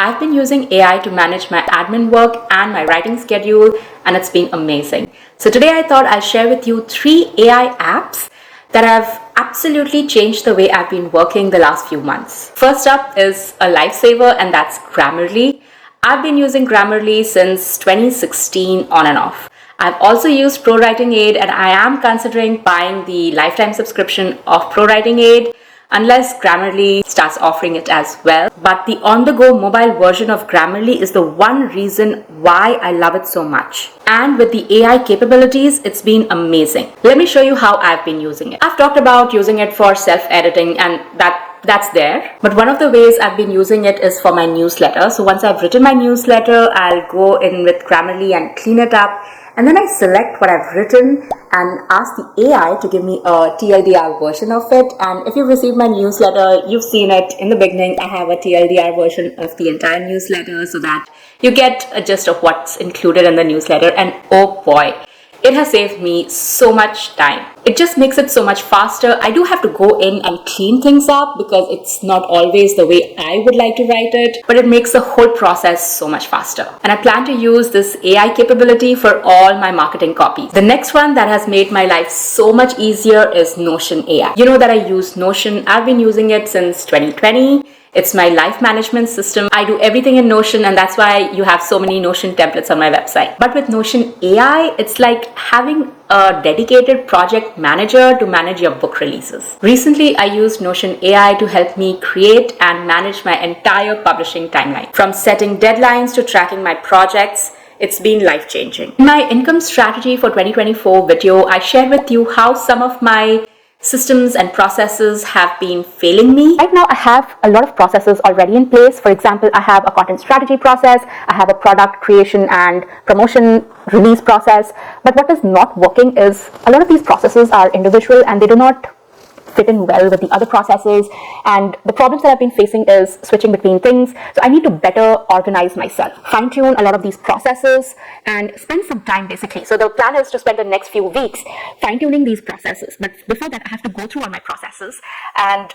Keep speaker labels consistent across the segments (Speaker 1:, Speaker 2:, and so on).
Speaker 1: I've been using AI to manage my admin work and my writing schedule, and it's been amazing. So today I thought I'll share with you 3 AI apps that have absolutely changed the way I've been working the last few months. First up is a lifesaver, and that's Grammarly. I've been using Grammarly since 2016 on and off. I've also used Pro Writing Aid, and I am considering buying the lifetime subscription of Pro Writing Aid unless Grammarly starts offering it as well. But the on-the-go mobile version of Grammarly is the one reason why I love it so much. And with the AI capabilities, it's been amazing. Let me show you how I've been using it. I've talked about using it for self-editing, and that's there. But one of the ways I've been using it is for my newsletter. So once I've written my newsletter, I'll go in with Grammarly and clean it up. And then I select what I've written and ask the AI to give me a TLDR version of it. And if you've received my newsletter, you've seen it in the beginning. I have a TLDR version of the entire newsletter so that you get a gist of what's included in the newsletter. And oh boy, it has saved me so much time. It just makes it so much faster. I do have to go in and clean things up because it's not always the way I would like to write it, but it makes the whole process so much faster. And I plan to use this AI capability for all my marketing copies. The next one that has made my life so much easier is Notion AI. You know that I use Notion. I've been using it since 2020. It's my life management system. I do everything in Notion, and that's why you have so many Notion templates on my website. But with Notion AI, it's like having a dedicated project manager to manage your book releases. Recently, I used Notion AI to help me create and manage my entire publishing timeline. From setting deadlines to tracking my projects, it's been life-changing. In my income strategy for 2024 video, I shared with you how some of my systems and processes have been failing me. Right now, I have a lot of processes already in place. For example, I have a content strategy process, I have a product creation and promotion release process. But what is not working is a lot of these processes are individual and they do not fit in well with the other processes, and the problems that I've been facing is switching between things. So I need to better organize myself, fine-tune a lot of these processes and spend some time basically. So the plan is to spend the next few weeks fine-tuning these processes, but before that I have to go through all my processes, and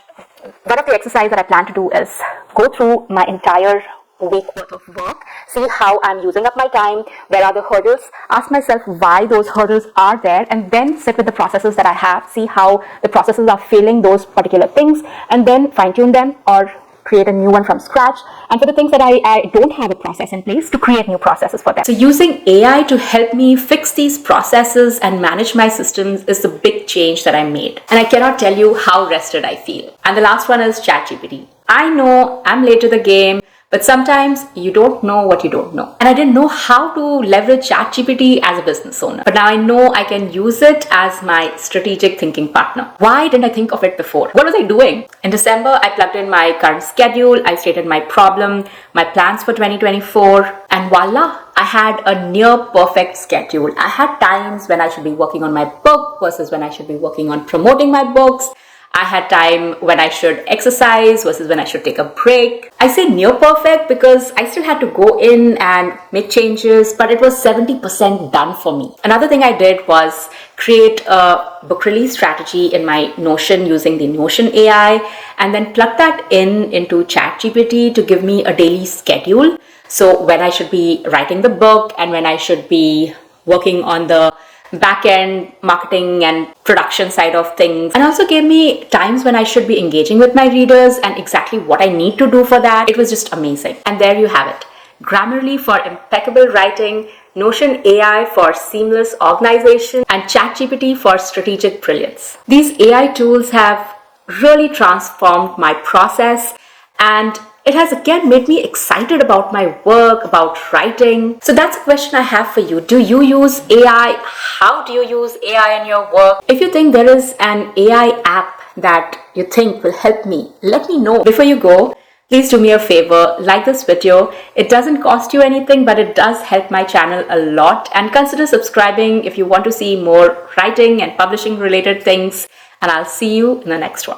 Speaker 1: one of the exercises that I plan to do is go through my entire week worth of work, see how I'm using up my time, where are the hurdles, ask myself why those hurdles are there, and then sit with the processes that I have, see how the processes are failing those particular things, and then fine-tune them or create a new one from scratch. And for the things that I don't have a process in place, to create new processes for them. So using AI to help me fix these processes and manage my systems is the big change that I made. And I cannot tell you how rested I feel. And the last one is ChatGPT. I know I'm late to the game, but sometimes you don't know what you don't know. And I didn't know how to leverage ChatGPT as a business owner. But now I know I can use it as my strategic thinking partner. Why didn't I think of it before? What was I doing? In December, I plugged in my current schedule. I stated my problem, my plans for 2024, and voila, I had a near perfect schedule. I had times when I should be working on my book versus when I should be working on promoting my books. I had time when I should exercise versus when I should take a break. I say near perfect because I still had to go in and make changes, but it was 70% done for me. Another thing I did was create a book release strategy in my Notion using the Notion AI, and then plug that into ChatGPT to give me a daily schedule. So when I should be writing the book and when I should be working on the back-end marketing and production side of things, and also gave me times when I should be engaging with my readers and exactly what I need to do for that. It was just amazing. And there you have it. Grammarly for impeccable writing, Notion AI for seamless organization, and ChatGPT for strategic brilliance. These AI tools have really transformed my process, and it has again made me excited about my work, about writing. So that's a question I have for you. Do you use AI? How do you use AI in your work? If you think there is an AI app that you think will help me, let me know. Before you go, please do me a favor, like this video. It doesn't cost you anything, but it does help my channel a lot. And consider subscribing if you want to see more writing and publishing related things. And I'll see you in the next one.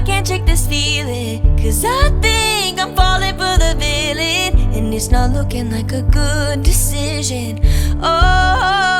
Speaker 2: I can't shake this feeling, 'cause I think I'm falling for the villain, and it's not looking like a good decision. Oh